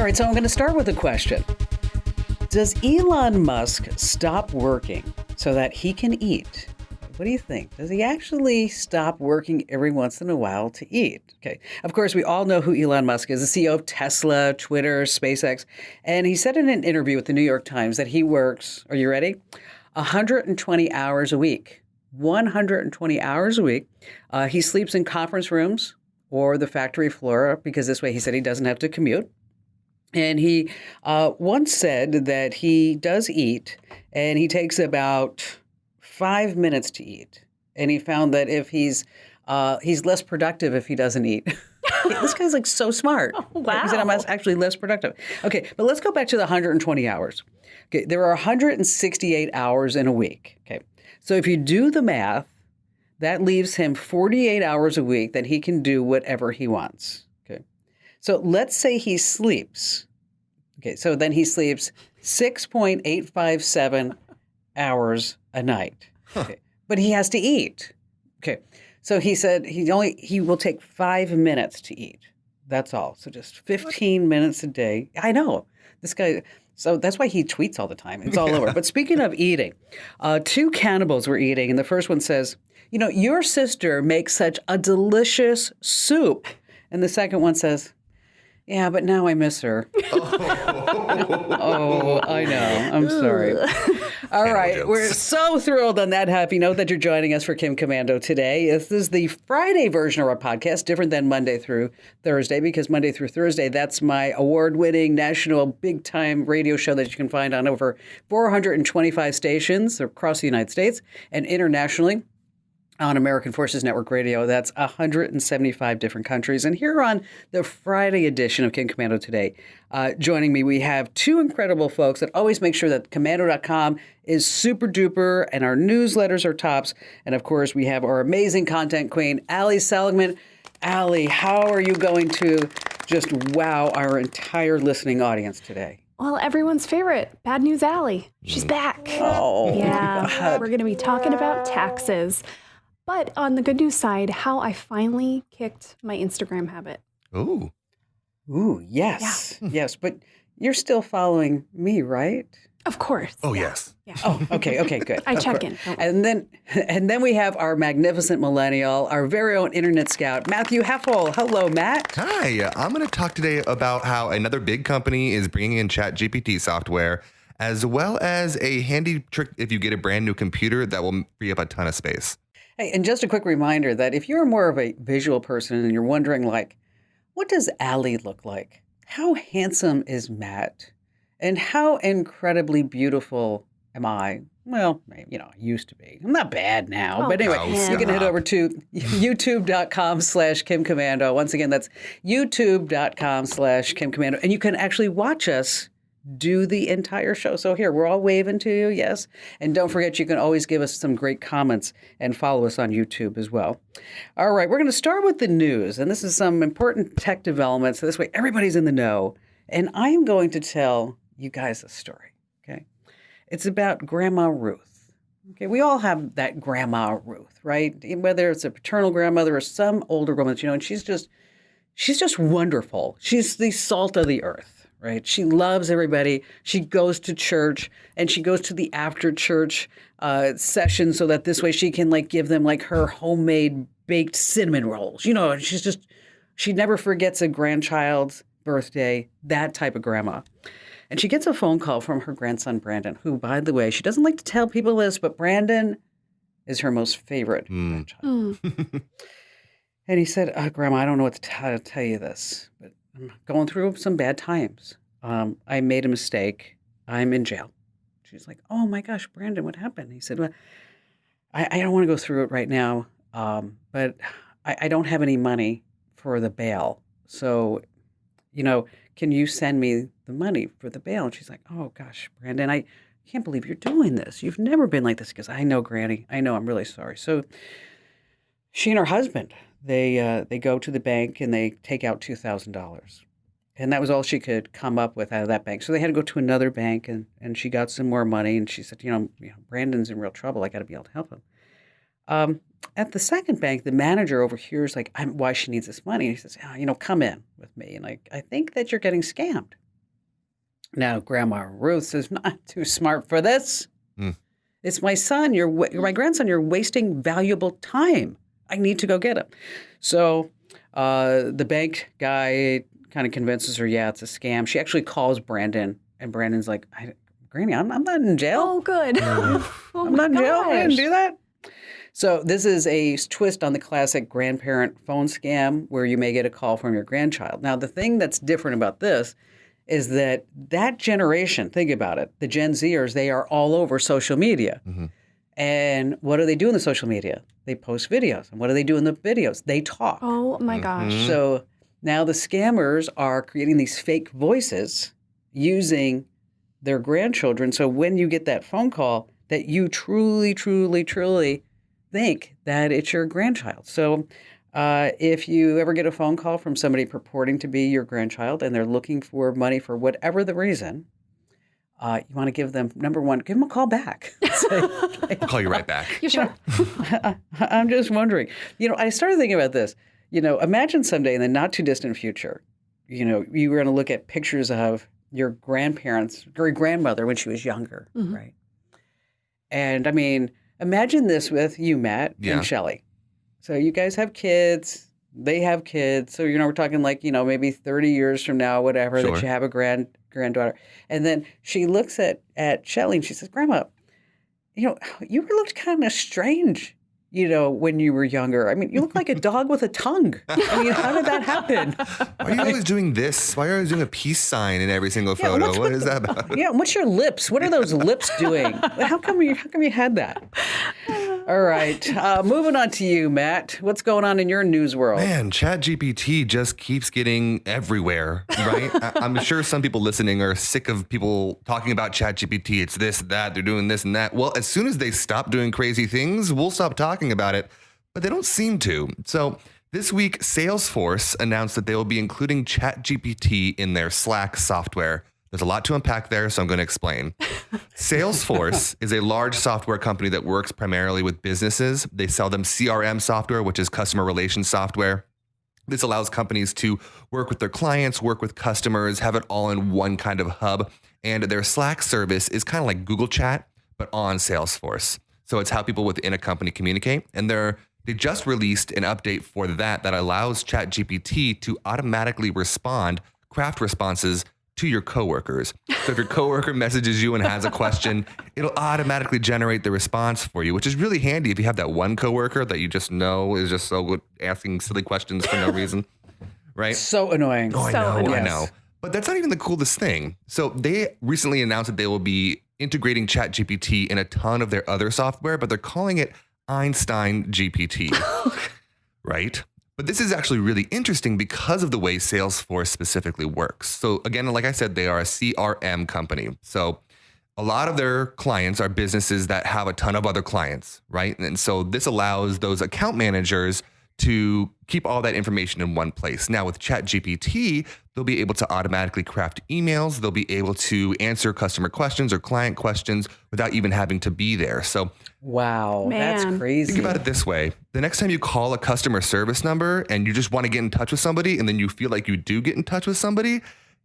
All right, so I'm going to start with a question. Does Elon Musk stop working so that he can eat? What do you think? Does he actually stop working every once in a while to eat? Okay. Of course, we all know who Elon Musk is, the CEO of Tesla, Twitter, SpaceX. And he said in an interview with the New York Times that he works, are you ready? 120 hours a week. 120 hours a week. He sleeps in conference rooms or the factory floor because this way he said he doesn't have to commute. And he once said that he does eat, and he takes about 5 minutes to eat. And he found that if he's less productive if he doesn't eat. This guy's like so smart. Oh, wow. He said I'm actually less productive. Okay, but let's go back to the 120 hours. Okay, there are 168 hours in a week. Okay, so if you do the math, that leaves him 48 hours a week that he can do whatever he wants. Okay. So let's say he sleeps. Okay, so then he sleeps 6.857 hours a night. Okay. But he has to eat. Okay. So he said he will take 5 minutes to eat. That's all. So just 15 minutes a day. I know. This guy, so that's why he tweets all the time. It's all over. But speaking of eating, two cannibals were eating, and the first one says, your sister makes such a delicious soup. And the second one says, yeah, but now I miss her. Oh, I know. I'm sorry. All right. We're so thrilled on that happy note that you're joining us for Kim Komando today. This is the Friday version of our podcast, different than Monday through Thursday, because Monday through Thursday, that's my award-winning national big-time radio show that you can find on over 425 stations across the United States and internationally. On American Forces Network Radio. That's 175 different countries. And here on the Friday edition of Kim Komando Today, joining me, we have two incredible folks that always make sure that Komando.com is super duper and our newsletters are tops. And of course, we have our amazing content queen, Ali Seligman. Ali, how are you going to just wow our entire listening audience today? Well, everyone's favorite, Bad News Allie. She's back. Oh, yeah. God. We're going to be talking about taxes. But on the good news side, how I finally kicked my Instagram habit. Ooh. Ooh, yes. Yeah. Yes, but you're still following me, right? Of course. Oh, yes. Yeah. Oh, okay, good. I Of check course. in. And then we have our magnificent millennial, our very own internet scout, Matthew Heffel. Hello, Matt. Hi. I'm going to talk today about how another big company is bringing in ChatGPT software, as well as a handy trick if you get a brand new computer that will free up a ton of space. Hey, and just a quick reminder that if you're more of a visual person and you're wondering, like, what does Ali look like? How handsome is Matt? And how incredibly beautiful am I? Well, I used to be. I'm not bad now. Oh, but anyway, gross. you can head over to youtube.com/Kim Komando. Once again, that's youtube.com/Kim Komando. And you can actually watch us do the entire show. So here, we're all waving to you, yes? And don't forget, you can always give us some great comments and follow us on YouTube as well. All right, we're going to start with the news. And this is some important tech developments. So this way, everybody's in the know. And I am going to tell you guys a story, okay? It's about Grandma Ruth. Okay, we all have that Grandma Ruth, right? Whether it's a paternal grandmother or some older woman, and she's just wonderful. She's the salt of the earth. Right. She loves everybody. She goes to church and she goes to the after church session so that this way she can give them her homemade baked cinnamon rolls. She never forgets a grandchild's birthday, that type of grandma. And she gets a phone call from her grandson, Brandon, who, by the way, she doesn't like to tell people this, but Brandon is her most favorite grandchild. And he said, Grandma, I don't know how to tell you this, but I'm going through some bad times. I made a mistake. I'm in jail. She's like, oh my gosh, Brandon, what happened? He said, well, I don't want to go through it right now, but I don't have any money for the bail. So, can you send me the money for the bail? And she's like, oh gosh, Brandon, I can't believe you're doing this. You've never been like this. Because I know, Granny. I know. I'm really sorry. So she and her husband, they go to the bank and they take out $2,000. And that was all she could come up with out of that bank. So they had to go to another bank and she got some more money. And she said, Brandon's in real trouble. I got to be able to help him. At the second bank, the manager overhears why she needs this money. And he says, come in with me. And I think that you're getting scammed. Now, Grandma Ruth is not too smart for this. Mm. It's my son, my grandson, you're wasting valuable time. I need to go get him. So the bank guy kind of convinces her, yeah, it's a scam. She actually calls Brandon, and Brandon's like, Granny, I'm not in jail. Oh, good. I'm not in jail. I didn't do that. So this is a twist on the classic grandparent phone scam where you may get a call from your grandchild. Now, the thing that's different about this is that generation, think about it, the Gen Zers, they are all over social media. Mm-hmm. And what do they do in the social media? They post videos. And what do they do in the videos? They talk. Oh, my gosh. So now the scammers are creating these fake voices using their grandchildren. So when you get that phone call, that you truly, truly, truly think that it's your grandchild. So if you ever get a phone call from somebody purporting to be your grandchild and they're looking for money for whatever the reason, you want to give them, number one, give them a call back. Say, I'll call you right back. You sure? I'm just wondering. I started thinking about this. Imagine someday in the not too distant future, you were going to look at pictures of your grandparents, your grandmother when she was younger, right? And I mean, imagine this with you, Matt, and Shelley. So you guys have kids, they have kids. So, we're talking like, maybe 30 years from now, whatever, that you have a granddaughter. And then she looks at Shelley and she says, Grandma, you looked kind of strange, when you were younger. I mean, you look like a dog with a tongue. I mean, how did that happen? Why are you always doing this? Why are you always doing a peace sign in every single photo? What is that about? Yeah, what's your lips? What are those lips doing? How come you had that? All right. Moving on to you, Matt. What's going on in your news world? Man, ChatGPT just keeps getting everywhere, right? I'm sure some people listening are sick of people talking about ChatGPT. It's this, that, they're doing this and that. Well, as soon as they stop doing crazy things, we'll stop talking about it. But they don't seem to. So this week, Salesforce announced that they will be including ChatGPT in their Slack software. There's a lot to unpack there, so I'm going to explain. Salesforce is a large software company that works primarily with businesses. They sell them CRM software, which is customer relations software. This allows companies to work with their clients, work with customers, have it all in one kind of hub. And their Slack service is kind of like Google Chat, but on Salesforce. So it's how people within a company communicate. And they just released an update for that allows ChatGPT to automatically craft responses to your coworkers. So if your coworker messages you and has a question, it'll automatically generate the response for you, which is really handy if you have that one coworker that you just know is just so good asking silly questions for no reason, right? So annoying. Oh, I know, annoying. I know. But that's not even the coolest thing. So they recently announced that they will be integrating ChatGPT in a ton of their other software, but they're calling it Einstein GPT, right? But this is actually really interesting because of the way Salesforce specifically works. So again, like I said, they are a CRM company. So a lot of their clients are businesses that have a ton of other clients, right? And so this allows those account managers to keep all that information in one place. Now with ChatGPT, they'll be able to automatically craft emails. They'll be able to answer customer questions or client questions without even having to be there. So wow, Man. that's crazy. think about it this way. The next time you call a customer service number and you just want to get in touch with somebody and then you feel like you do get in touch with somebody,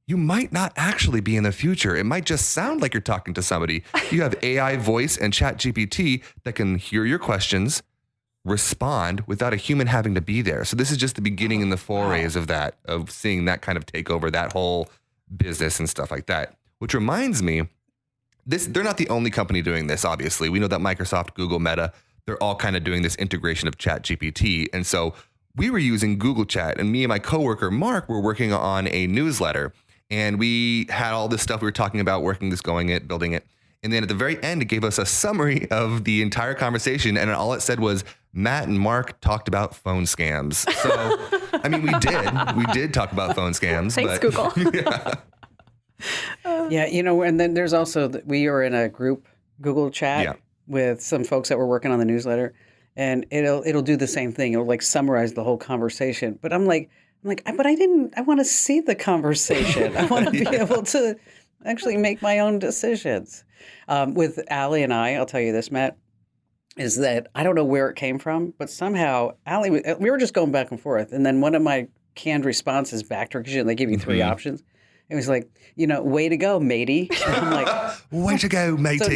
you might not actually be in the future. It might just sound like you're talking to somebody. You have AI voice and ChatGPT that can hear your questions, respond without a human having to be there. So this is just the beginning in the forays of that, of seeing that kind of take over that whole business and stuff like that. Which reminds me, they're not the only company doing this, obviously. We know that Microsoft, Google, Meta, they're all kind of doing this integration of ChatGPT. And so we were using Google Chat, and me and my coworker, Mark, were working on a newsletter. And we had all this stuff we were talking about, building it. And then at the very end, it gave us a summary of the entire conversation. And all it said was, Matt and Mark talked about phone scams. So, I mean, we did talk about phone scams. Thanks, but, Google. Yeah, and then there's also, we are in a group Google chat with some folks that were working on the newsletter, and it'll do the same thing. It'll like summarize the whole conversation. But I'm like, but I want to see the conversation. I want to be able to actually make my own decisions. With Allie and I'll tell you this, Matt, is that I don't know where it came from, but somehow Allie, we were just going back and forth. And then one of my canned responses back to her, because they give you three options. It was like, way to go, matey. And I'm like, way to go, matey.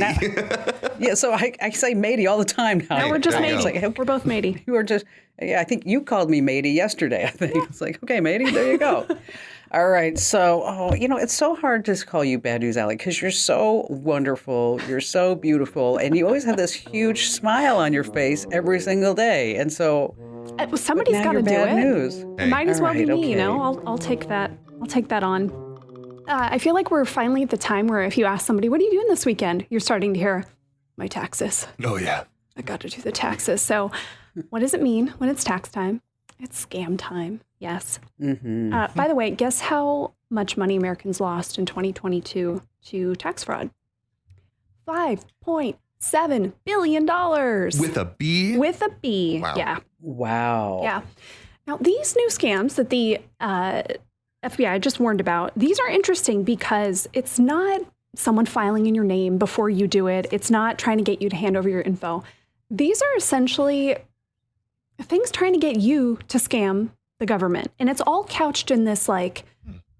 so I say matey all the time now. No, we're just there you matey. go. We're both matey. You were just, I think you called me matey yesterday. I think it's like, okay, matey, there you go. All right. So, it's so hard to call you Bad News Alley because you're so wonderful. You're so beautiful. And you always have this huge smile on your face every single day. And so somebody's got to do bad it. news. It might as well be me, okay. I'll take that. I'll take that on. I feel like we're finally at the time where if you ask somebody, what are you doing this weekend? You're starting to hear, my taxes. Oh, yeah. I got to do the taxes. So what does it mean when it's tax time? It's scam time. Yes. Mm-hmm. By the way, guess how much money Americans lost in 2022 to tax fraud? $5.7 billion. With a B? With a B. Wow. Yeah. Wow. Yeah. Now, these new scams that the FBI just warned about, these are interesting because it's not someone filing in your name before you do it. It's not trying to get you to hand over your info. These are essentially things trying to get you to scam the government. And it's all couched in this like,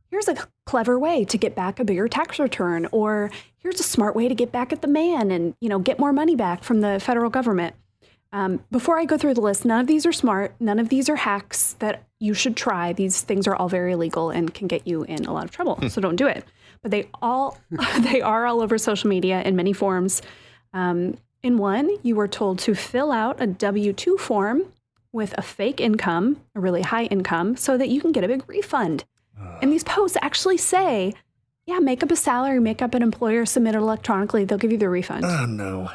here's a clever way to get back a bigger tax return, or here's a smart way to get back at the man and, get more money back from the federal government. Before I go through the list, none of these are smart. None of these are hacks that you should try. These things are all very illegal and can get you in a lot of trouble. So don't do it. But they are all over social media in many forms. In one, you were told to fill out a W-2 form with a fake income, a really high income, so that you can get a big refund. And these posts actually say, make up a salary, make up an employer, submit it electronically. They'll give you the refund. Oh, no.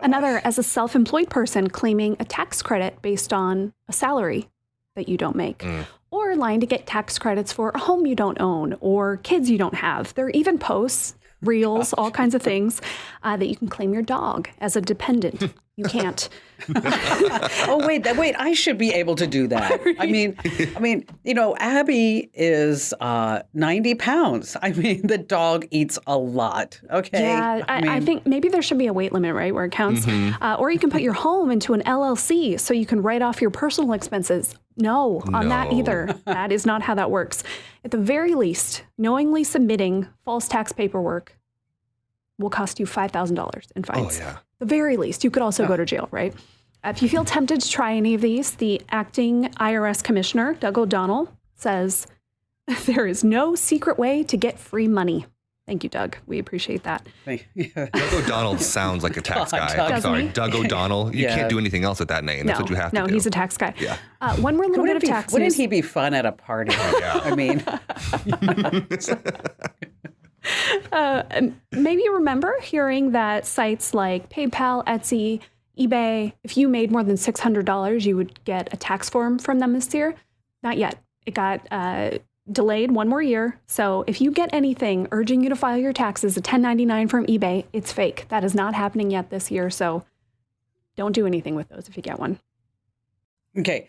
Another, as a self-employed person, claiming a tax credit based on a salary that you don't make, or lying to get tax credits for a home you don't own or kids you don't have. There are even posts, reels, all kinds of things that you can claim your dog as a dependent. You can't. Oh, wait, I should be able to do that. I mean, Abby is 90 pounds. I mean, the dog eats a lot. Okay. Yeah, I think maybe there should be a weight limit, right, where it counts. Or you can put your home into an LLC so you can write off your personal expenses. No, on that either. That is not how that works. At the very least, knowingly submitting false tax paperwork will cost you $5,000 in fines. Oh, yeah. The very least. You could also go to jail, right? If you feel tempted to try any of these, the acting IRS commissioner, Doug O'Donnell, says there is no secret way to get free money. Thank you, Doug. We appreciate that. Doug O'Donnell sounds like a tax guy. Doug. I'm sorry, Doesn't he? Doug O'Donnell. You can't do anything else with that name. That's what you have to do. No, he's a tax guy. Yeah. One more little bit of tax Wouldn't news. he be fun at a party? Yeah. I mean, Maybe you remember hearing that sites like PayPal, Etsy, eBay, if you made more than $600, you would get a tax form from them this year. Not yet. It got delayed one more year. So if you get anything urging you to file your taxes, a 1099 from eBay, it's fake. That is not happening yet this year. So don't do anything with those if you get one. okay.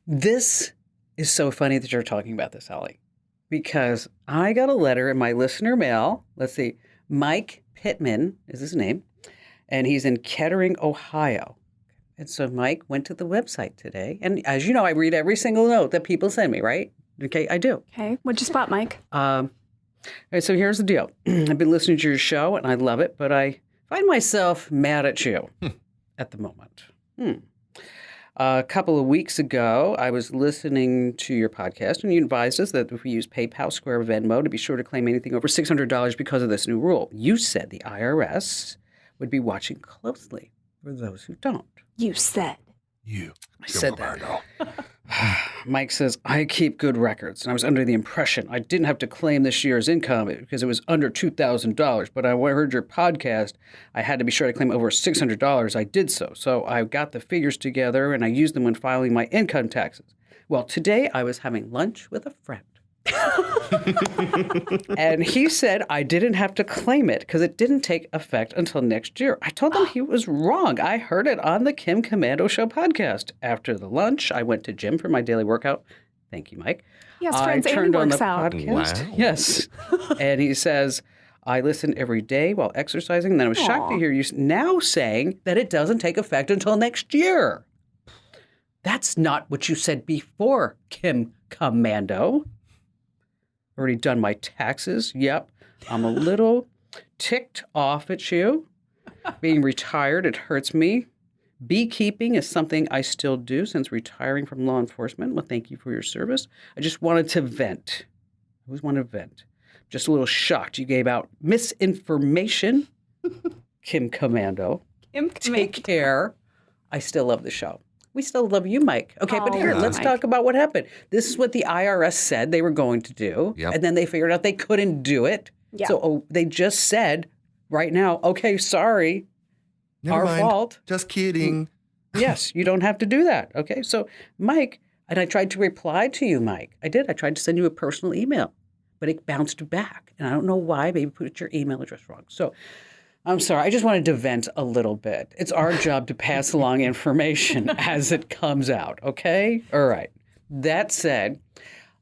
This is so funny that you're talking about this, Allie, because I got a letter in my listener mail. Let's see. Mike Pittman is his name, and he's in Kettering, Ohio. And so Mike went to the website today. And as you know, I read every single note that people send me, right? Okay, I do. Okay. What'd you spot, Mike? All right, so here's the deal. I've been listening to your show, and I love it, but I find myself mad at you at the moment. A couple of weeks ago, I was listening to your podcast, and you advised us that if we use PayPal, Square, Venmo, to be sure to claim anything over $600 because of this new rule. You said the IRS would be watching closely for those who don't. You said. I said that. Mike says, I keep good records, and I was under the impression I didn't have to claim this year's income because it was under $2,000. But I heard your podcast. I had to be sure to claim over $600. I did so. So I got the figures together, and I used them when filing my income taxes. Well, today I was having lunch with a friend. And he said I didn't have to claim it because it didn't take effect until next year. I told him he was wrong. I heard it on the Kim Komando Show podcast. After the lunch, I went to gym for my daily workout. Thank you, Mike. Yes, friends, Amy works out. Podcast. Wow. Yes. And he says, I listen every day while exercising. And then I was shocked to hear you now saying that it doesn't take effect until next year. That's not what you said before, Kim Komando. Already done my taxes. Yep. I'm a little ticked off at you. Being retired, it hurts me. Beekeeping is something I still do since retiring from law enforcement. Well, thank you for your service. I just wanted to vent. I always want to vent. Just a little shocked you gave out misinformation. Kim Komando. Take care. I still love the show. We still love you, Mike. Okay, but here, let's talk about what happened. This is what the IRS said they were going to do. Yep. And then they figured out they couldn't do it. Yeah. So they just said right now, okay, sorry, Never our mind. fault. Just kidding. Yes, you don't have to do that. Okay, so Mike, and I tried to reply to you, Mike. I did. I tried to send you a personal email, but it bounced back. And I don't know why. Maybe put your email address wrong. So I'm sorry. I just wanted to vent a little bit. It's our job to pass along information as it comes out. Okay? All right. That said,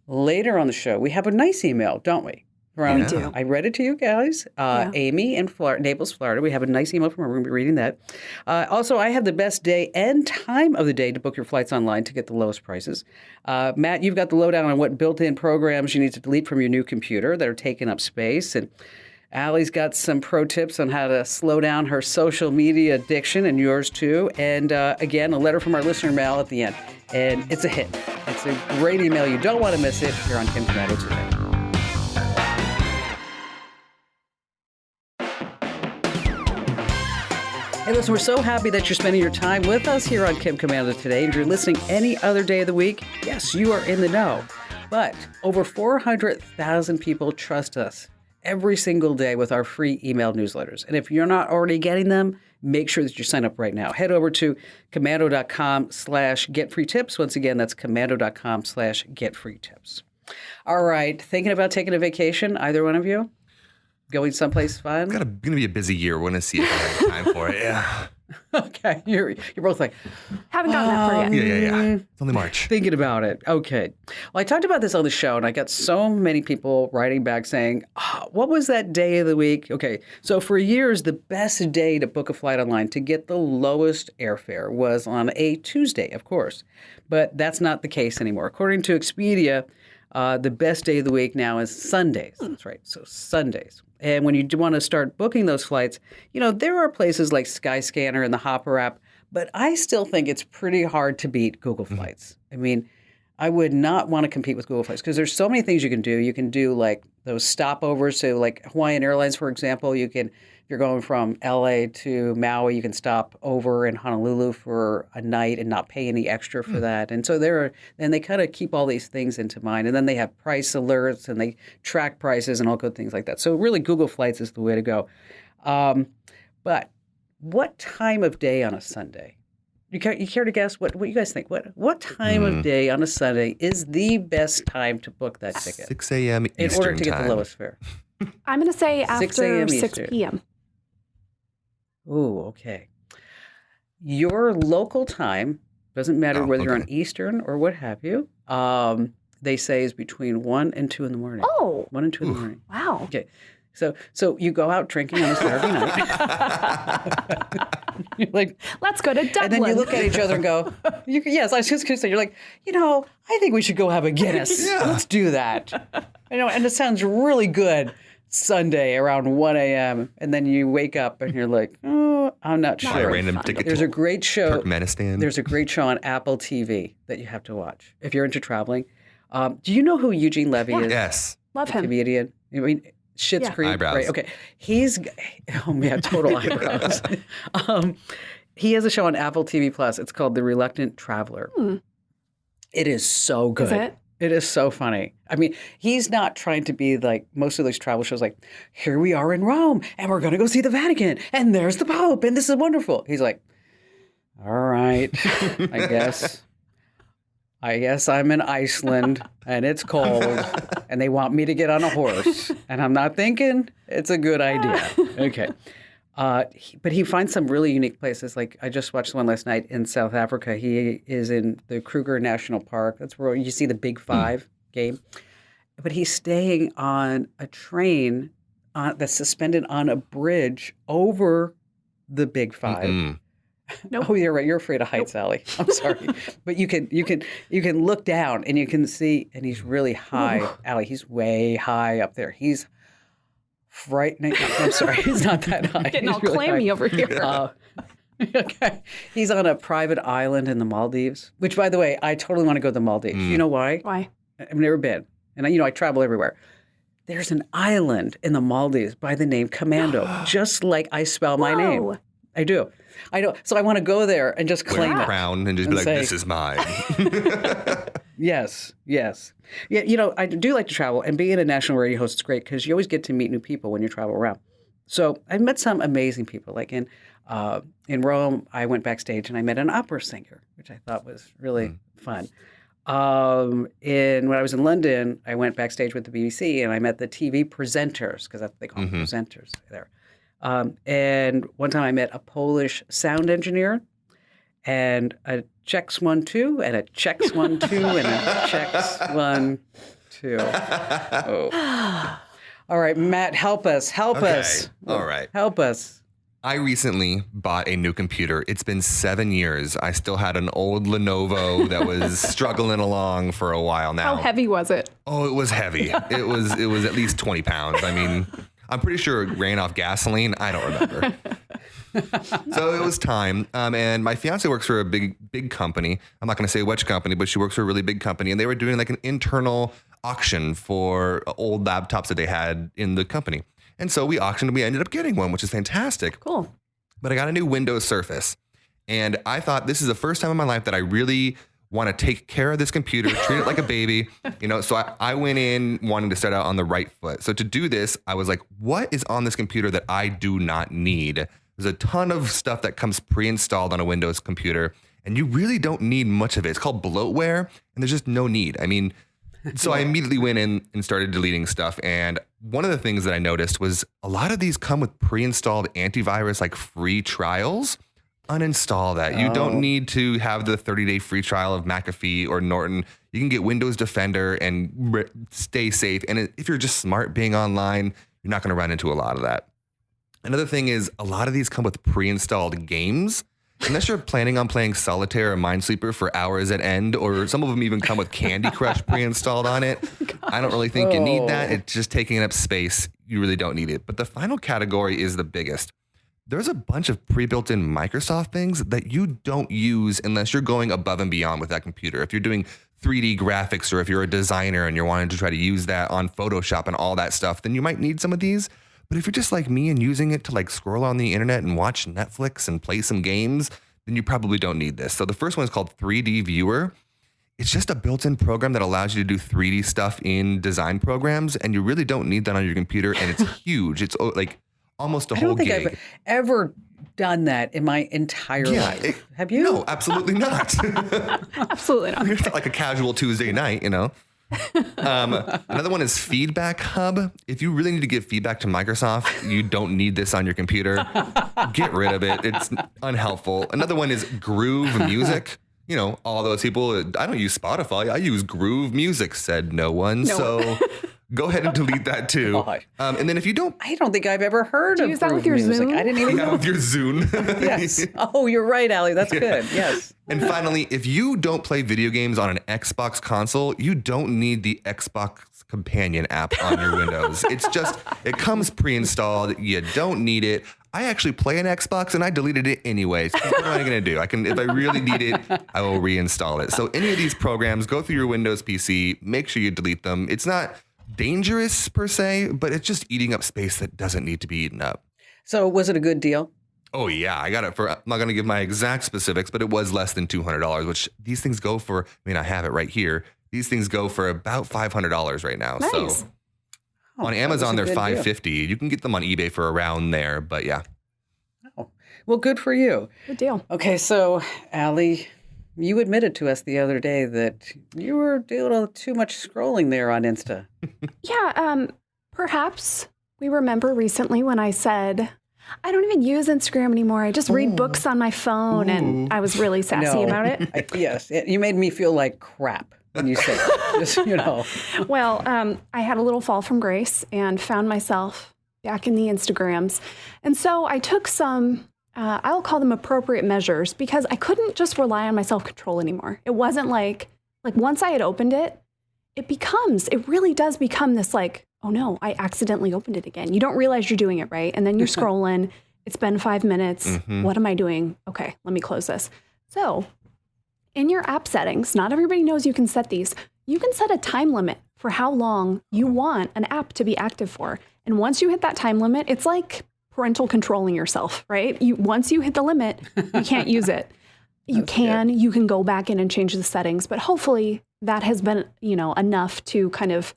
later on the show, we have a nice email, don't we? We do. I read it to you guys. Amy in Naples, Florida. We have a nice email from her. We're going to be reading that. Also, I have the best day and time of the day to book your flights online to get the lowest prices. Matt, you've got the lowdown on what built-in programs you need to delete from your new computer that are taking up space. And Allie's got some pro tips on how to slow down her social media addiction, and yours too. And again, a letter from our listener mail at the end. And it's a hit. It's a great email. You don't want to miss it here on Kim Komando Today. Hey, listen, we're so happy that you're spending your time with us here on Kim Komando Today. And if you're listening any other day of the week, yes, you are in the know. But over 400,000 people trust us every single day with our free email newsletters. And if you're not already getting them, make sure that you sign up right now. Head over to komando.com/getfreetips. Once again, that's komando.com/getfreetips. All right. Thinking about taking a vacation, either one of you? Going someplace fun? It's going to be a busy year. We're going to see if I have time for it. Yeah. Okay. You're both like, Haven't gotten that far yet. Yeah. It's only March. thinking about it. Okay. Well, I talked about this on the show, and I got so many people writing back saying, what was that day of the week? Okay. So for years, the best day to book a flight online to get the lowest airfare was on a Tuesday, of course. But that's not the case anymore. According to Expedia, the best day of the week now is Sundays. That's right. So Sundays. And when you do want to start booking those flights, there are places like Skyscanner and the Hopper app, but I still think it's pretty hard to beat Google Flights. I mean, I would not want to compete with Google Flights because there's so many things you can do. You can do like those stopovers. So like Hawaiian Airlines, for example, if you're going from LA to Maui, you can stop over in Honolulu for a night and not pay any extra for that. And so they kind of keep all these things into mind. And then they have price alerts and they track prices and all good things like that. So really Google Flights is the way to go. But what time of day on a Sunday? You care to guess what you guys think? What time of day on a Sunday is the best time to book that ticket? 6 a.m. Eastern in order to get time. the lowest fare. I'm going to say 6 after a.m. 6 Eastern. p.m. Ooh, okay. Your local time, doesn't matter whether you're on Eastern or what have you, they say is between 1 and 2 in the morning. Oh. 1 and 2 in the morning. Wow. Okay. So you go out drinking on a Saturday night. You're like, Let's go to Dublin. and then you look at each other and go, yes, I was just going to say, you're like, I think we should go have a Guinness. Yeah. Let's do that. And it sounds really good Sunday around 1 a.m. And then you wake up and you're like, oh, I'm not Buy a sure. random ticket There's to a great show. Turkmenistan. There's a great show on Apple TV that you have to watch if you're into traveling. Do you know who Eugene Levy is? Yes. Love The him. comedian. I mean, Schitt's Yeah. Creek. Eyebrows. Right? Okay. Total eyebrows. He has a show on Apple TV Plus. It's called The Reluctant Traveler. It is so good. Is it? It is so funny. I mean, he's not trying to be like most of these travel shows, like, here we are in Rome, and we're going to go see the Vatican, and there's the Pope, and this is wonderful. He's like, all right, I guess I'm in Iceland, and it's cold, and they want me to get on a horse, and I'm not thinking it's a good idea. Okay. But he finds some really unique places. Like I just watched one last night in South Africa. He is in the Kruger National Park. That's where you see the Big Five game. But he's staying on a train that's suspended on a bridge over the Big Five. Nope. Oh, you're right. You're afraid of heights, Allie. I'm sorry, but you can look down and you can see, and he's really high, Allie. He's way high up there. He's frightening. I'm sorry, he's not that high. Getting He's all really clammy high. over here. Okay. He's on a private island in the Maldives, which, by the way, I totally want to go to the Maldives. You know why? Why? I've never been. And, I travel everywhere. There's an island in the Maldives by the name Komando, just like I spell my name. Whoa. I do. I know. So I want to go there and just Wear claim a it. crown and just be And like, say- this is mine. Yes, yes. Yeah, I do like to travel, and being a national radio host is great because you always get to meet new people when you travel around. So I've met some amazing people. Like in Rome, I went backstage and I met an opera singer, which I thought was really fun. When I was in London, I went backstage with the BBC and I met the TV presenters, because that's what they call them, presenters there. And one time I met a Polish sound engineer and a checks 1 2 and a checks 1 2 and a checks 1 2. Oh. All right, Matt, help us. Help us. All right. Help us. I recently bought a new computer. It's been 7 years. I still had an old Lenovo that was struggling along for a while now. How heavy was it? Oh, it was heavy. It was at least 20 pounds. I mean, I'm pretty sure it ran off gasoline. I don't remember. So it was time. And my fiance works for a big company. I'm not going to say which company, but she works for a really big company. And they were doing like an internal auction for old laptops that they had in the company. And so we auctioned and we ended up getting one, which is fantastic. Cool. But I got a new Windows Surface. And I thought this is the first time in my life that I really want to take care of this computer, treat it like a baby. So I went in wanting to start out on the right foot. So to do this, I was like, what is on this computer that I do not need? There's a ton of stuff that comes pre-installed on a Windows computer, and you really don't need much of it. It's called bloatware, and there's just no need. I mean, so I immediately went in and started deleting stuff. And one of the things that I noticed was a lot of these come with pre-installed antivirus, like free trials. Uninstall that. You don't need to have the 30-day free trial of McAfee or Norton. You can get Windows Defender and stay safe. And if you're just smart being online, you're not going to run into a lot of that. Another thing is a lot of these come with pre-installed games. Unless you're planning on playing Solitaire or Minesweeper for hours at end, or some of them even come with Candy Crush pre-installed on it. I don't really think you need that. It's just taking up space. You really don't need it. But the final category is the biggest. There's a bunch of pre-built-in Microsoft things that you don't use unless you're going above and beyond with that computer. If you're doing 3D graphics, or if you're a designer and you're wanting to try to use that on Photoshop and all that stuff, then you might need some of these. But if you're just like me and using it to like scroll on the internet and watch Netflix and play some games, then you probably don't need this. So the first one is called 3D Viewer. It's just a built-in program that allows you to do 3D stuff in design programs, and you really don't need that on your computer, and it's huge. It's like almost a I whole don't think gig. I've ever done that in my entire life. Have you? No, absolutely not. Absolutely not. It's not like a casual Tuesday night, Another one is Feedback Hub. If you really need to give feedback to Microsoft, you don't need this on your computer. Get rid of it. It's unhelpful. Another one is Groove Music. All those people, I don't use Spotify. I use Groove Music, said no one. So go ahead and delete that too. And then if you don't... I don't think I've ever heard Do of you use that with Groove your Music. Zune? I didn't even know. with your Zune. Yes. Oh, you're right, Allie. That's good. Yes. And finally, if you don't play video games on an Xbox console, you don't need the Xbox Companion app on your Windows. It comes pre-installed. You don't need it. I actually play an Xbox and I deleted it anyways. What am I going to do? If I really need it, I will reinstall it. So any of these programs, go through your Windows PC, make sure you delete them. It's not dangerous per se, but it's just eating up space that doesn't need to be eaten up. So was it a good deal? Oh yeah, I got it I'm not going to give my exact specifics, but it was less than $200, which these things go for, I have it right here. These things go for about $500 right now. Nice. So on Amazon, they're $550. You can get them on eBay for around there, but yeah. Oh, well, good for you. Good deal. Okay, so Allie, you admitted to us the other day that you were doing too much scrolling there on Insta. Yeah, perhaps we remember recently when I said, I don't even use Instagram anymore. I just read books on my phone, and I was really sassy about it. Yes, you made me feel like crap when you said that. Just, Well, I had a little fall from grace and found myself back in the Instagrams. And so I took some I'll call them appropriate measures because I couldn't just rely on my self-control anymore. It wasn't like once I had opened it, it really does become this like, oh no, I accidentally opened it again. You don't realize you're doing it right. And then you're scrolling. It's been 5 minutes. What am I doing? Okay, let me close this. So in your app settings, not everybody knows you can set these. You can set a time limit for how long you want an app to be active for. And once you hit that time limit, it's like parental controlling yourself, right? Once you hit the limit, you can't use it. You can go back in and change the settings, but hopefully that has been, enough to kind of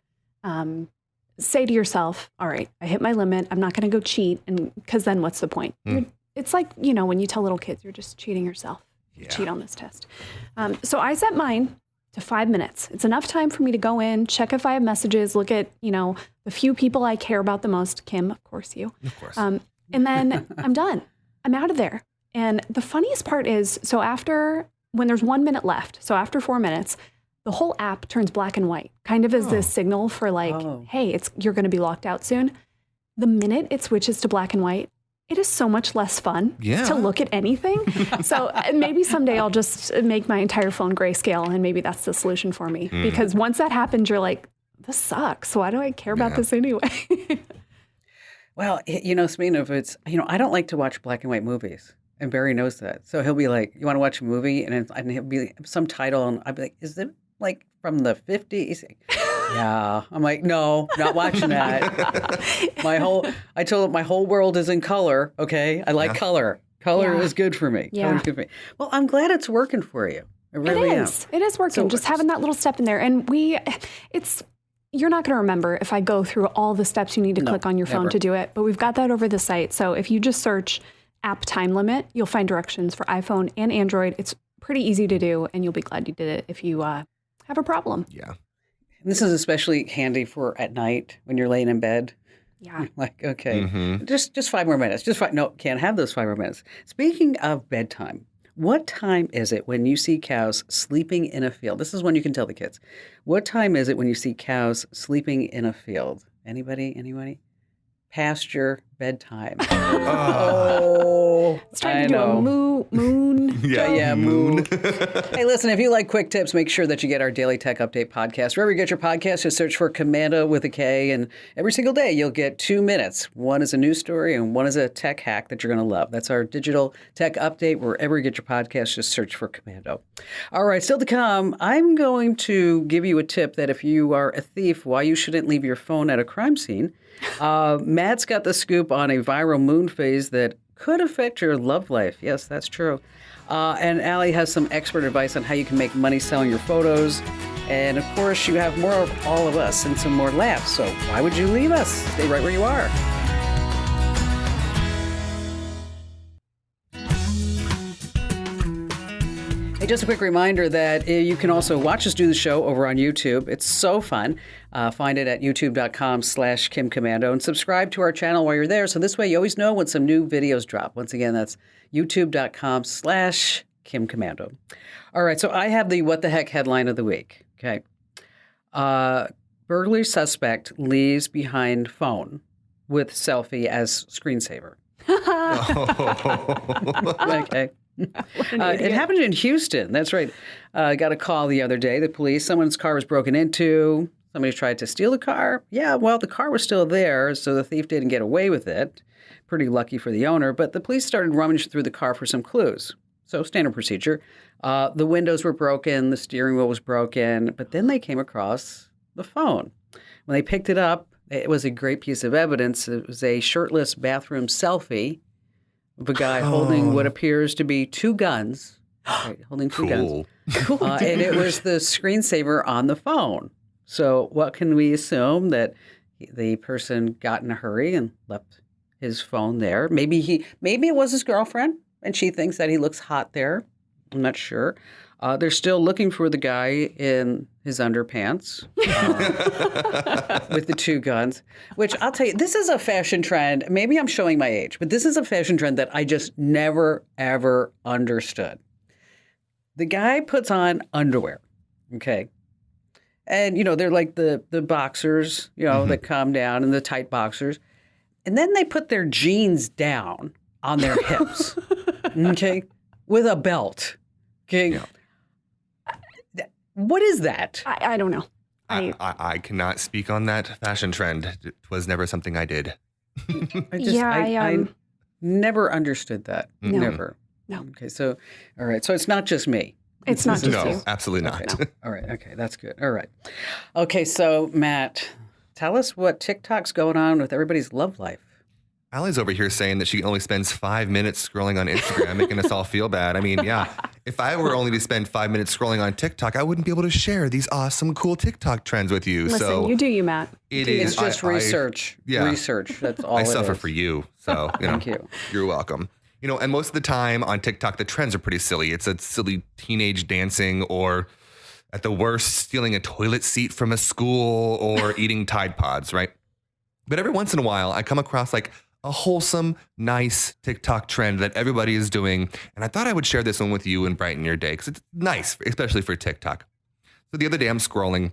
say to yourself, all right, I hit my limit. I'm not going to go cheat. And because then what's the point? It's like, when you tell little kids, you're just cheating yourself. Yeah. Cheat on this test. So I set mine to 5 minutes. It's enough time for me to go in, check if I have messages, look at, the few people I care about the most. Kim, of course, you. Of course. And then I'm done. I'm out of there. And the funniest part is, when there's 1 minute left, so after 4 minutes, the whole app turns black and white, kind of as this signal for hey, you're going to be locked out soon. The minute it switches to black and white, it is so much less fun to look at anything. So maybe someday I'll just make my entire phone grayscale, and maybe that's the solution for me. Because once that happens, you're like, this sucks. Why do I care about this anyway? Well, speaking of I don't like to watch black and white movies. And Barry knows that. So he'll be like, you want to watch a movie? And he'll be some title. And I'll be like, is it like from the 50s? Yeah. I'm like, no, not watching that. I told him my whole world is in color. Okay. I like color. Color is good for me. Yeah. Color's good for me. Well, I'm glad it's working for you. It really is. It is working. So just having that little step in there. And you're not going to remember if I go through all the steps you need to click on your phone to do it. But we've got that over the site. So if you just search app time limit, you'll find directions for iPhone and Android. It's pretty easy to do, and you'll be glad you did it if you have a problem. Yeah. And this is especially handy for at night when you're laying in bed. Yeah. Like, okay, just 5 more minutes. No, can't have those 5 more minutes. Speaking of bedtime, what time is it when you see cows sleeping in a field? This is when you can tell the kids. What time is it when you see cows sleeping in a field? Anybody? Past your bedtime. It's trying to do a moon. Yeah, moon. Hey, listen, if you like quick tips, make sure that you get our Daily Tech Update podcast. Wherever you get your podcast, just search for Komando with a K, and every single day you'll get 2 minutes. One is a news story and one is a tech hack that you're going to love. That's our digital tech update. Wherever you get your podcast, just search for Komando. All right, still to come, I'm going to give you a tip that if you are a thief, why you shouldn't leave your phone at a crime scene. Matt's got the scoop on a viral moon phase that could affect your love life. Yes, that's true. And Allie has some expert advice on how you can make money selling your photos. And of course, you have more of all of us and some more laughs. So why would you leave us? Stay right where you are. Hey, just a quick reminder that you can also watch us do the show over on YouTube. It's so fun. Find it at youtube.com/Kim Komando and subscribe to our channel while you're there. So this way you always know when some new videos drop. Once again, that's youtube.com/Kim Komando. All right, so I have the what the heck headline of the week. Okay. Burglary suspect leaves behind phone with selfie as screensaver. Okay. It happened in Houston. That's right. Got a call the other day. The police, someone's car was broken into. Somebody tried to steal the car. Yeah, well, the car was still there, so the thief didn't get away with it. Pretty lucky for the owner. But the police started rummaging through the car for some clues. So standard procedure. The windows were broken. The steering wheel was broken. But then they came across the phone. When they picked it up, it was a great piece of evidence. It was a shirtless bathroom selfie of a guy holding what appears to be 2 guns. Right, holding 2 guns. And it was the screensaver on the phone. So what can we assume? That the person got in a hurry and left his phone there. Maybe it was his girlfriend, and she thinks that he looks hot there. I'm not sure. They're still looking for the guy in his underpants with the 2 guns, which I'll tell you, this is a fashion trend. Maybe I'm showing my age, but this is a fashion trend that I just never, ever understood. The guy puts on underwear, okay? And, they're like the boxers, that come down and the tight boxers. And then they put their jeans down on their hips, okay, with a belt. Okay. Yeah. What is that? I don't know. I cannot speak on that fashion trend. It was never something I did. I never understood that. No. Never. No. Okay. So, all right. So it's not just me. It's not just No, you. absolutely Okay, not. no. All right. Okay. That's good. All right. Okay. So, Matt, tell us what TikTok's going on with everybody's love life. Allie's over here saying that she only spends 5 minutes scrolling on Instagram, making us all feel bad. I mean, yeah, if I were only to spend 5 minutes scrolling on TikTok, I wouldn't be able to share these awesome, cool TikTok trends with you. Listen, so you do you, Matt. it's just research. Research. That's all I it suffer is. for you. So, Thank you. You're welcome. And most of the time on TikTok, the trends are pretty silly. It's a silly teenage dancing or at the worst, stealing a toilet seat from a school or eating Tide Pods, right? But every once in a while, I come across like a wholesome, nice TikTok trend that everybody is doing. And I thought I would share this one with you and brighten your day because it's nice, especially for TikTok. So the other day I'm scrolling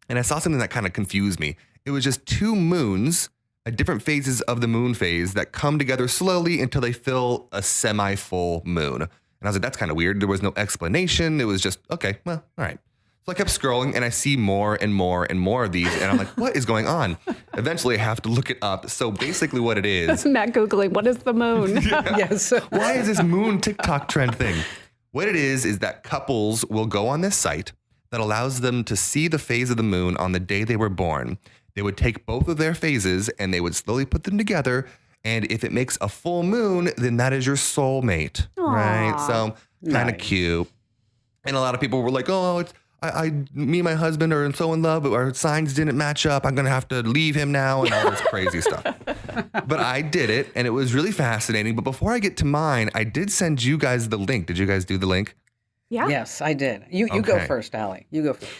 and I saw something that kind of confused me. It was just two moons at different phases of the moon phase that come together slowly until they fill a semi-full moon. And I was like, that's kind of weird. There was no explanation. It was just, okay, well, all right. So I kept scrolling and I see more and more and more of these. And I'm like, what is going on? Eventually I have to look it up. So basically what it is. Matt Googling, what is the moon? Yes. Why is this moon TikTok trend thing? What it is that couples will go on this site that allows them to see the phase of the moon on the day they were born. They would take both of their phases and they would slowly put them together. And if it makes a full moon, then that is your soulmate, right? So kind of Nice. cute. And a lot of people were like, oh, me and my husband are so in love, but our signs didn't match up. I'm going to have to leave him now and all this crazy stuff. But I did it and it was really fascinating. But before I get to mine, I did send you guys the link. Did you guys do the link? Yeah. Yes, I did. You go Okay. first, Allie. You go first.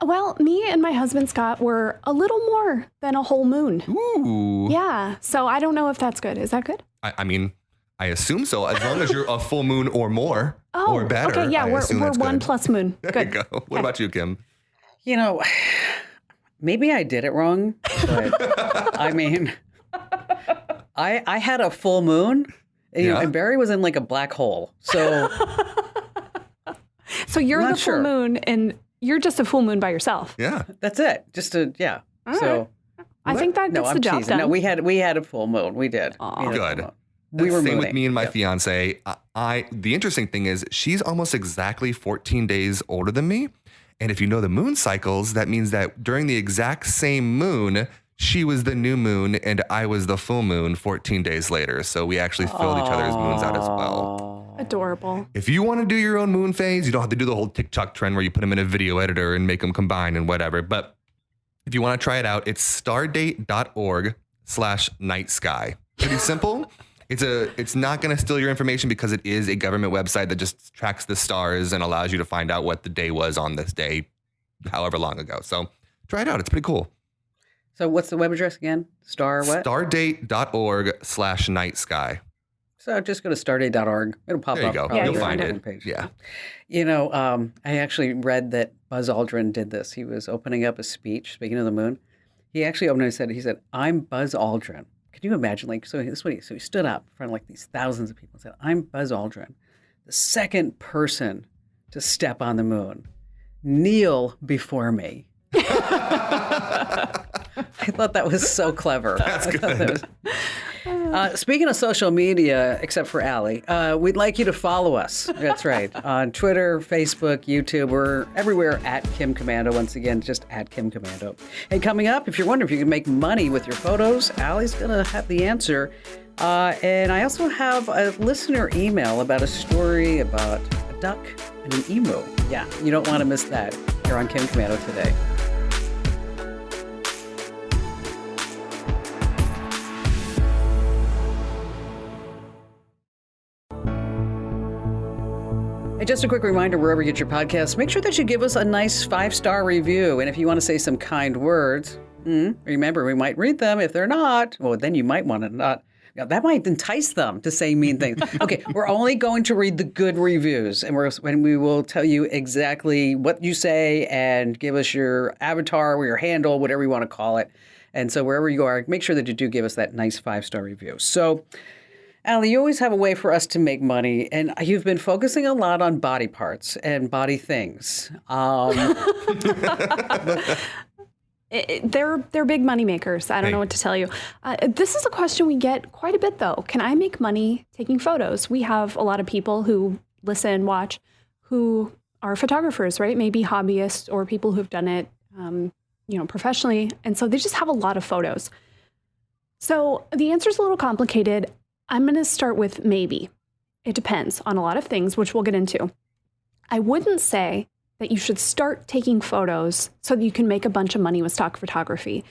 Well, me and my husband Scott were a little more than a whole moon. Ooh. Yeah. So I don't know if that's good. Is that good? I mean, I assume so. As long as you're a full moon or more or better. Okay. Yeah, I we're assume that's one good. plus moon. There you Good. go. What about you, Kim? Maybe I did it wrong, but I mean, I had a full moon, Yeah. and Barry was in like a black hole. So So you're Not the full sure. moon and you're just a full moon by yourself. Yeah. that's it. Just yeah. All So I think that no, gets I'm the job teasing. done. No, we had a full moon. We did. Aw. We had a full Good. moon. We were Same with mooning. me and my Yeah. fiance. The interesting thing is she's almost exactly 14 days older than me. And if you know the moon cycles, that means that during the exact same moon, she was the new moon and I was the full moon 14 days later. So we actually filled each other's moons out as well. Adorable. If you want to do your own moon phase, you don't have to do the whole TikTok trend where you put them in a video editor and make them combine and whatever. But if you want to try it out, it's stardate.org/night sky. Pretty simple. It's not going to steal your information because it is a government website that just tracks the stars and allows you to find out what the day was on this day, however long ago. So try it out. It's pretty cool. So what's the web address again? Star what? Stardate.org/night sky. So just go to stardate.org. It'll pop There you up. go. probably You'll on find the it. homepage. Yeah. I actually read that Buzz Aldrin did this. He was opening up a speech, speaking of the moon. He actually opened it and said, I'm Buzz Aldrin. Can you imagine? So he stood up in front of like these thousands of people and said, I'm Buzz Aldrin, the second person to step on the moon. Kneel before me. I thought that was so clever. That's good. Speaking of social media, except for Allie, we'd like you to follow us. That's right. On Twitter, Facebook, YouTube, we're everywhere at Kim Komando. Once again, just at Kim Komando. Hey, coming up, if you're wondering if you can make money with your photos, Allie's going to have the answer. And I also have a listener email about a story about a duck and an emu. Yeah, you don't want to miss that here on Kim Komando today. And just a quick reminder, wherever you get your podcasts, make sure that you give us a nice 5-star review. And if you want to say some kind words, remember, we might read them. If they're not, well, then you might want to not. That might entice them to say mean things. Okay, we're only going to read the good reviews, and we will tell you exactly what you say and give us your avatar or your handle, whatever you want to call it. And so wherever you are, make sure that you do give us that nice 5-star review. So Allie, you always have a way for us to make money, and you've been focusing a lot on body parts and body things. They're big money makers. I don't know what to tell you. This is a question we get quite a bit, though. Can I make money taking photos? We have a lot of people who listen, watch, who are photographers, right? Maybe hobbyists or people who've done it, professionally, and so they just have a lot of photos. So the answer is a little complicated. I'm going to start with maybe. It depends on a lot of things, which we'll get into. I wouldn't say that you should start taking photos so that you can make a bunch of money with stock photography.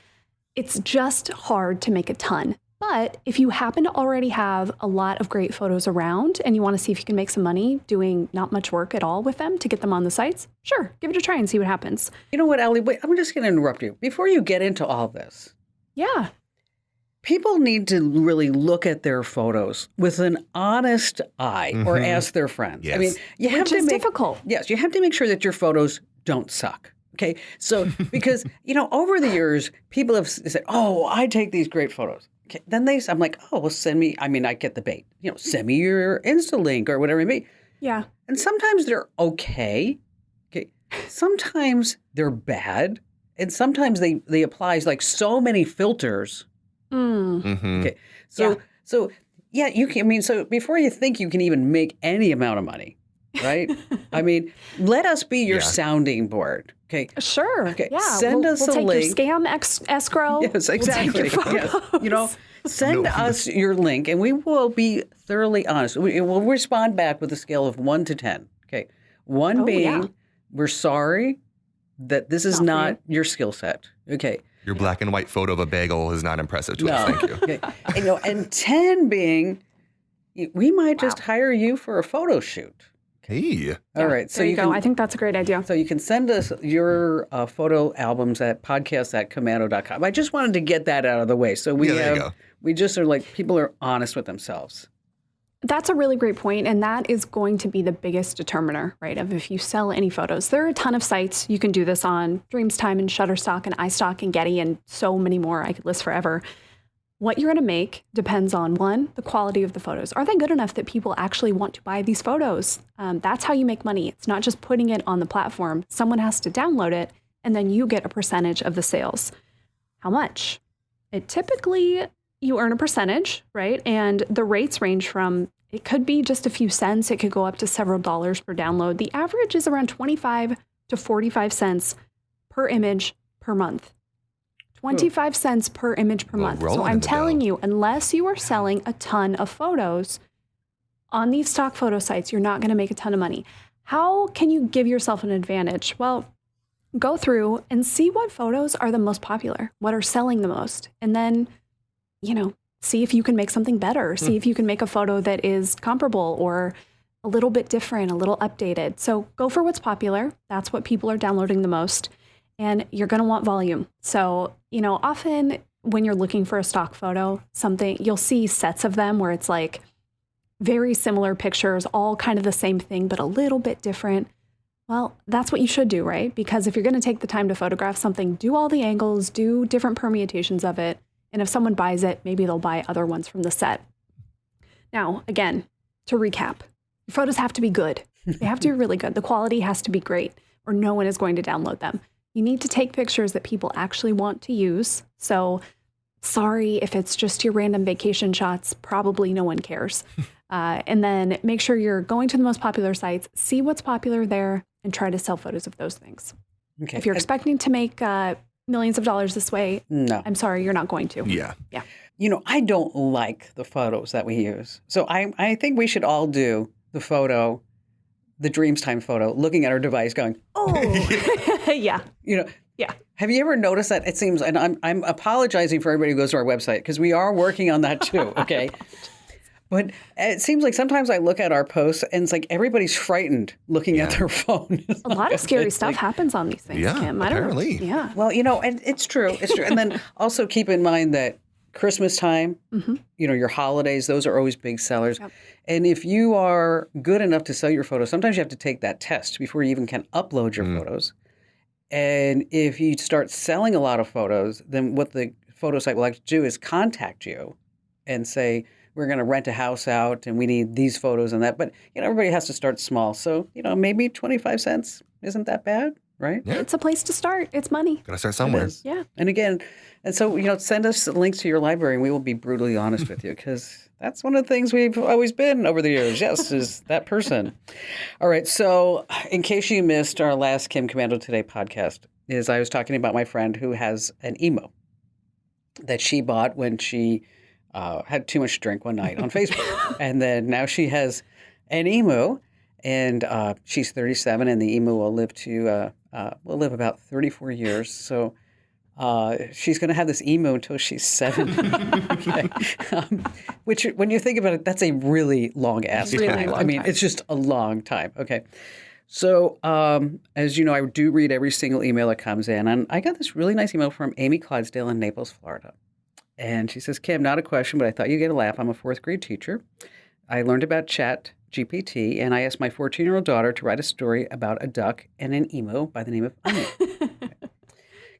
It's just hard to make a ton. But if you happen to already have a lot of great photos around and you want to see if you can make some money doing not much work at all with them to get them on the sites, sure, give it a try and see what happens. You know what, Allie? Wait, I'm just going to interrupt you. Before you get into all this, Yeah. people need to really look at their photos with an honest eye or ask their friends. Yes. I mean, you have Which to is make, difficult. Yes, you have to make sure that your photos don't suck. Okay, so because over the years, people have said, "Oh, I take these great photos." Okay, then I'm like, "Oh, well, send me." I mean, I get the bait. Send me your Insta link or whatever it may be. Yeah. And sometimes they're okay. Okay, sometimes they're bad, and sometimes they apply like so many filters. Okay, so yeah, you can. I mean, so before you think you can even make any amount of money, right? I mean, let us be your sounding board. Okay. Sure. Okay. Yeah. Send us we'll a take link. your scam escrow. Yes, exactly. We'll take your photos. Yes. Send us your link, and we will be thoroughly honest. We'll respond back with a scale of 1 to 10. Okay. 1 being, we're sorry that this is not your skill set. Okay. Your black and white photo of a bagel is not impressive to us. Thank you. Okay. And 10 being, we might just hire you for a photo shoot. Hey. All right. So There you go. I think that's a great idea. So you can send us your photo albums at podcast@komando.com. I just wanted to get that out of the way. So there you go. we just are like, people are honest with themselves. That's a really great point, and that is going to be the biggest determiner, right, of if you sell any photos. There are a ton of sites you can do this on, Dreamstime and Shutterstock and iStock and Getty and so many more I could list forever. What you're going to make depends on, 1, the quality of the photos. Are they good enough that people actually want to buy these photos? That's how you make money. It's not just putting it on the platform. Someone has to download it, and then you get a percentage of the sales. How much? It typically, you earn a percentage, right? And the rates range from, it could be just a few cents. It could go up to several dollars per download. The average is around 25 to 45 cents per image per month. 25 cents per image per month. So I'm telling you, unless you are selling a ton of photos on these stock photo sites, you're not going to make a ton of money. How can you give yourself an advantage? Well, go through and see what photos are the most popular, what are selling the most, and then, see if you can make something better. See if you can make a photo that is comparable or a little bit different, a little updated. So go for what's popular. That's what people are downloading the most. And you're going to want volume. So, often when you're looking for a stock photo, you'll see sets of them where it's like very similar pictures, all kind of the same thing, but a little bit different. Well, that's what you should do, right? Because if you're going to take the time to photograph something, do all the angles, do different permutations of it. And if someone buys it, maybe they'll buy other ones from the set. Now, again, to recap, your photos have to be good. They have to be really good. The quality has to be great, or no one is going to download them. You need to take pictures that people actually want to use. So sorry if it's just your random vacation shots, probably no one cares. And then make sure you're going to the most popular sites, see what's popular there, and try to sell photos of those things. Okay. If you're expecting to make millions of dollars this way, no, I'm sorry, you're not going to. Yeah. I don't like the photos that we use. So I think we should all do the Dreamstime photo, looking at our device going, oh, yeah. Yeah. Have you ever noticed that? It seems, and I'm apologizing for everybody who goes to our website because we are working on that too, okay? But it seems like sometimes I look at our posts and it's like everybody's frightened looking at their phone. A lot of scary stuff happens on these things, Kim. Apparently. Yeah. Well, and it's true. It's true. And then also keep in mind that Christmas time, your holidays, those are always big sellers. Yep. And if you are good enough to sell your photos, sometimes you have to take that test before you even can upload your photos. And if you start selling a lot of photos, then what the photo site will like to do is contact you and say, we're going to rent a house out and we need these photos and that. But, everybody has to start small. So, maybe 25 cents isn't that bad, right? Yeah. It's a place to start. It's money. Gotta start somewhere. It is. Yeah. And again, send us links to your library and we will be brutally honest with you because that's one of the things we've always been over the years. Yes, is that person. All right. So in case you missed our last Kim Komando Today podcast, I was talking about my friend who has an emo that she bought when she had too much to drink one night on Facebook. And then now she has an emo and she's 37 and the emo will live about 34 years. So she's going to have this emo until she's 70. Okay. Which, when you think about it, that's a really long ass time. Really long time. It's just a long time. Okay. So, as you know, I do read every single email that comes in. And I got this really nice email from Amy Clydesdale in Naples, Florida. And she says, Kim, not a question, but I thought you'd get a laugh. I'm a fourth grade teacher. I learned about Chat GPT, and I asked my 14-year-old daughter to write a story about a duck and an emo by the name of Onion.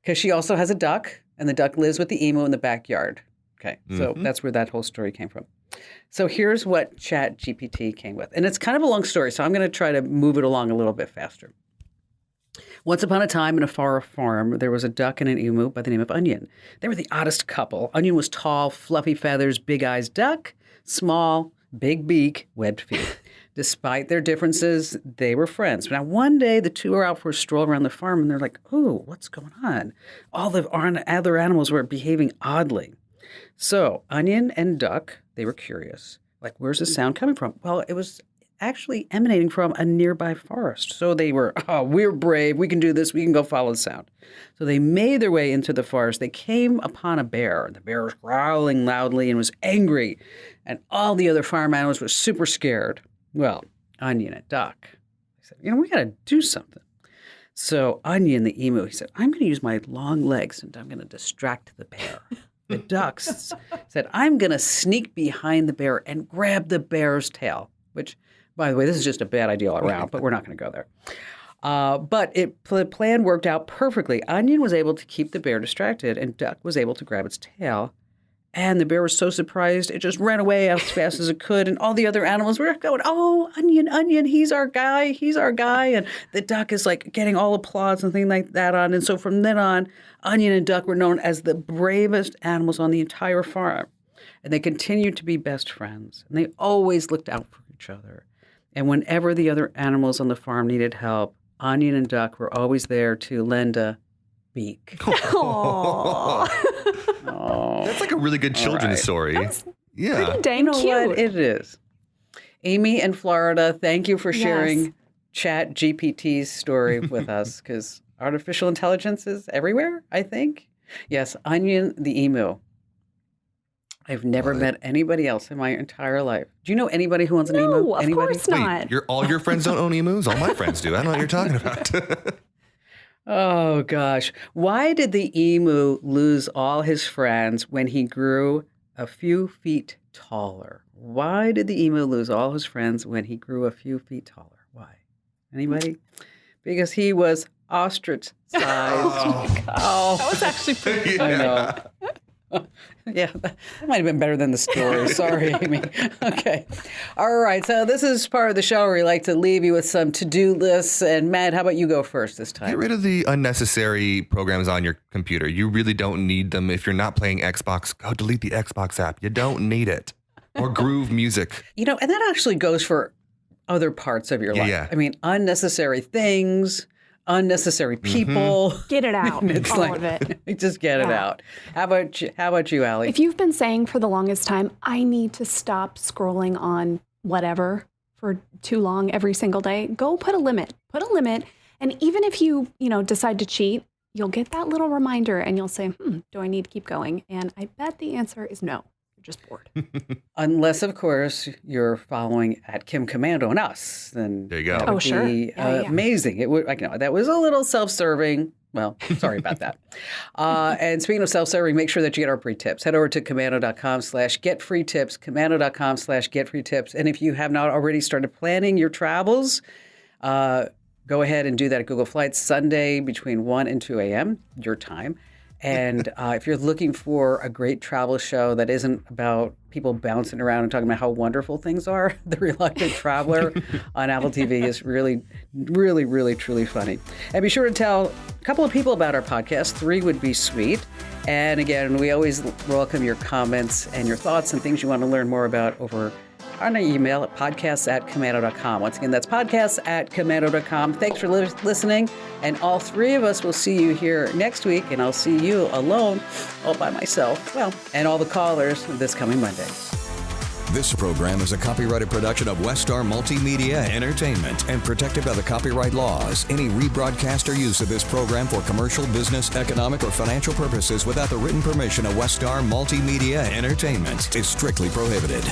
Because she also has a duck, and the duck lives with the emo in the backyard. Okay, so that's where that whole story came from. So here's what Chat GPT came with. And it's kind of a long story, so I'm going to try to move it along a little bit faster. Once upon a time in a far farm, there was a duck and an emu by the name of Onion. They were the oddest couple. Onion was tall, fluffy feathers, big eyes. Duck, small, big beak, webbed feet. Despite their differences, they were friends. Now, one day, the two are out for a stroll around the farm, and they're like, oh, what's going on? All the other animals were behaving oddly. So, Onion and Duck, they were curious. Like, where's the sound coming from? Well, it was actually emanating from a nearby forest. So they were, we're brave. We can do this. We can go follow the sound. So they made their way into the forest. They came upon a bear. The bear was growling loudly and was angry. And all the other farm animals were super scared. Well, Onion and Duck, they said, we got to do something. So Onion, the emu, he said, I'm going to use my long legs and I'm going to distract the bear. The ducks said, I'm going to sneak behind the bear and grab the bear's tail, which, by the way, this is just a bad idea all around, but we're not going to go there. But the plan worked out perfectly. Onion was able to keep the bear distracted, and Duck was able to grab its tail. And the bear was so surprised, it just ran away as fast as it could. And all the other animals were going, oh, Onion, he's our guy. And the duck is like getting all applause and things like that on. And so from then on, Onion and Duck were known as the bravest animals on the entire farm. And they continued to be best friends. And they always looked out for each other. And whenever the other animals on the farm needed help, Onion and Duck were always there to lend a beak. Aww. That's like a really good children's story. Pretty dang You know cute. what? It is. Amy in Florida, thank you for sharing Chat GPT's story with us, because artificial intelligence is everywhere, I think. Yes, Onion the emu. I've never met anybody else in my entire life. Do you know anybody who owns an emu? No, of Anybody? course not. Wait, all your friends don't own emus? All my friends do. I don't know what you're talking about. Oh, gosh. Why did the emu lose all his friends when he grew a few feet taller? Why did the emu lose all his friends when he grew a few feet taller? Why? Anybody? Because he was ostrich-sized. Oh, that was actually pretty Yeah. I know. Yeah, that might have been better than the story. Sorry, Amy. Okay. All right. So this is part of the show where we like to leave you with some to-do lists. And Matt, how about you go first this time? Get rid of the unnecessary programs on your computer. You really don't need them. If you're not playing Xbox, go delete the Xbox app. You don't need it. Or Groove Music. And that actually goes for other parts of your life. Yeah. I mean, unnecessary things, unnecessary people. Get it out. It's all of it. Just get it out. How about you, Allie? If you've been saying for the longest time, I need to stop scrolling on whatever for too long every single day, go put a limit. Put a limit. And even if you decide to cheat, you'll get that little reminder and you'll say, do I need to keep going? And I bet the answer is no. You're just bored. Unless, of course, you're following at Kim Komando and us, then There you go. that Oh, would sure. be Yeah. amazing. It would. That was a little self-serving. Well, sorry about that. And speaking of self-serving, make sure that you get our free tips. Head over to komando.com/getfreetips, komando.com/getfreetips. And if you have not already started planning your travels, go ahead and do that at Google Flights Sunday between 1 and 2 a.m. your time. And if you're looking for a great travel show that isn't about people bouncing around and talking about how wonderful things are, The Reluctant Traveler on Apple TV is really, really, really, truly funny. And be sure to tell a couple of people about our podcast. 3 would be sweet. And again, we always welcome your comments and your thoughts and things you want to learn more about over on our email at podcasts@komando.com. Once again, that's podcasts@komando.com. Thanks for listening. And all 3 of us will see you here next week. And I'll see you alone, all by myself. Well, and all the callers this coming Monday. This program is a copyrighted production of Westar Multimedia Entertainment and protected by the copyright laws. Any rebroadcast or use of this program for commercial, business, economic, or financial purposes without the written permission of Westar Multimedia Entertainment is strictly prohibited.